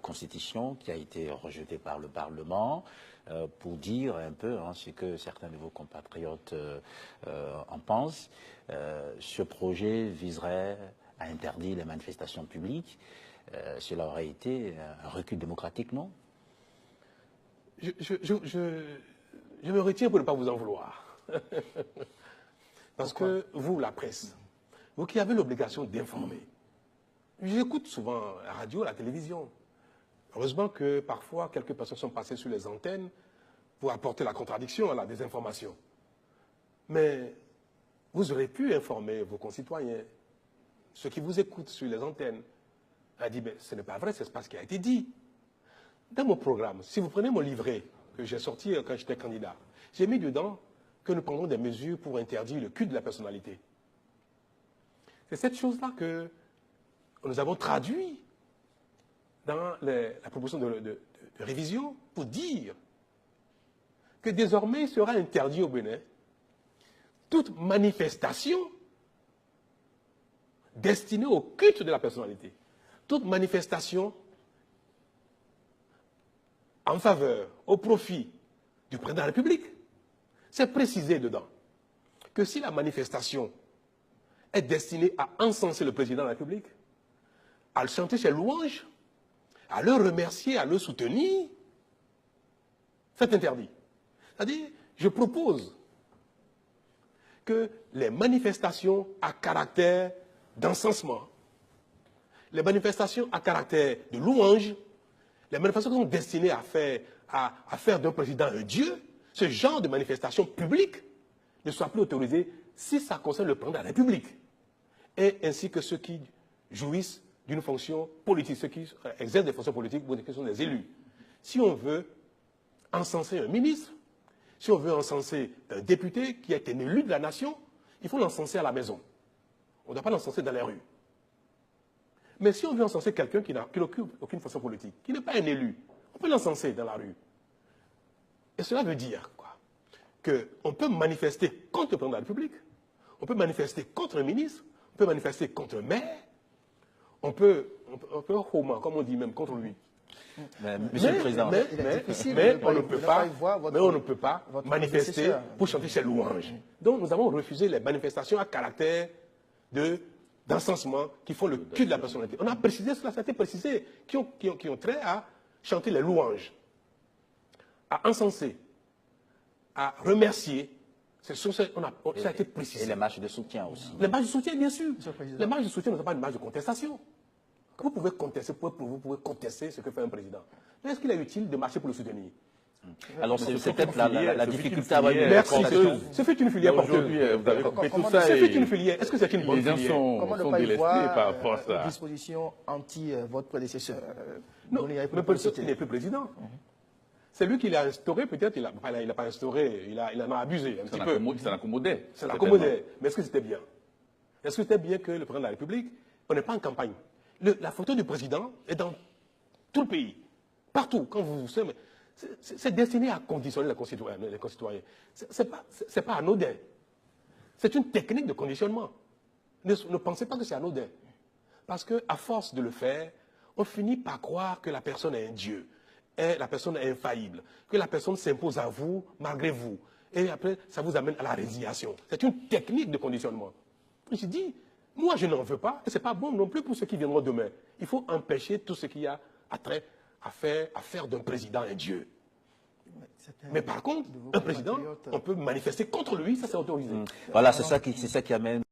constitution qui a été rejetée par le Parlement pour dire un peu ce que certains de vos compatriotes en pensent. Ce projet viserait à interdire les manifestations publiques. Cela aurait été un recul démocratique, non? Je me retire pour ne pas vous en vouloir. Parce que vous, la presse, vous qui avez l'obligation d'informer, j'écoute souvent la radio, la télévision. Heureusement que parfois, quelques personnes sont passées sur les antennes pour apporter la contradiction à la désinformation. Mais vous aurez pu informer vos concitoyens, ceux qui vous écoutent sur les antennes, a dit, mais ce n'est pas vrai, c'est pas ce qui a été dit. Dans mon programme, si vous prenez mon livret que j'ai sorti quand j'étais candidat, j'ai mis dedans que nous prendrons des mesures pour interdire le culte de la personnalité. C'est cette chose-là que nous avons traduit dans la proposition de révision pour dire que désormais il sera interdit au Bénin toute manifestation destinée au culte de la personnalité, toute manifestation en faveur, au profit du président de la République. C'est précisé dedans que si la manifestation est destinée à encenser le président de la République, à le chanter ses louanges, à le remercier, à le soutenir, c'est interdit. C'est-à-dire, je propose que les manifestations à caractère d'encensement, les manifestations à caractère de louange, les manifestations sont destinées à faire d'un président un dieu, ce genre de manifestation publique ne soit plus autorisé si ça concerne le président de la République, et ainsi que ceux qui jouissent d'une fonction politique, ceux qui exercent des fonctions politiques ou qui sont des élus. Si on veut encenser un ministre, si on veut encenser un député qui est un élu de la nation, il faut l'encenser à la maison. On ne doit pas l'encenser dans les rues. Mais si on veut encenser quelqu'un qui n'occupe aucune fonction politique, qui n'est pas un élu, on peut l'encenser dans la rue. Et cela veut dire quoi? Qu'on peut manifester contre le président de la République, on peut manifester contre un ministre, on peut manifester contre un maire, on peut comme on dit même contre lui. Monsieur le Président, mais on ne peut pas manifester pour chanter ses louanges. Donc nous avons refusé les manifestations à caractère d'encensement qui font le culte de la personnalité. On a précisé cela, ça a été précisé, qui ont trait à chanter les louanges, à encenser, à remercier. Ça a été précisé. Et les marches de soutien aussi. Les marches de soutien, bien sûr. Les marches de soutien ne sont pas une marche de contestation. Vous pouvez contester ce que fait un président. Mais est-ce qu'il est utile de marcher pour le soutenir? Alors c'est peut-être la difficulté à avoir une conversation. Ce fait une filière porteuse. Vous avez compris tout Ça ça. fait une filière. Est-ce que c'est une bonne Les gens filière? sont délestés par rapport à ça. Une disposition anti votre prédécesseur. Non, le prédécesseur n'est plus président. C'est lui qui l'a instauré, peut-être, il n'a pas instauré, il en a abusé un petit peu. Ça l'accommodait. Ça l'accommodait. Mais est-ce que c'était bien? Est-ce que c'était bien que le président de la République, on n'est pas en campagne? La photo du président est dans tout le pays, partout. Quand vous savez, c'est destiné à conditionner les concitoyens. C'est pas anodin. C'est une technique de conditionnement. Ne pensez pas que c'est anodin. Parce qu'à force de le faire, on finit par croire que la personne est un dieu, et la personne est infaillible, que la personne s'impose à vous malgré vous. Et après, ça vous amène à la résignation. C'est une technique de conditionnement. Je dis, moi je n'en veux pas, et ce n'est pas bon non plus pour ceux qui viendront demain. Il faut empêcher tout ce qui a trait à faire d'un président un dieu. Mais par contre, un président, on peut manifester contre lui, ça c'est autorisé. Voilà, c'est ça qui amène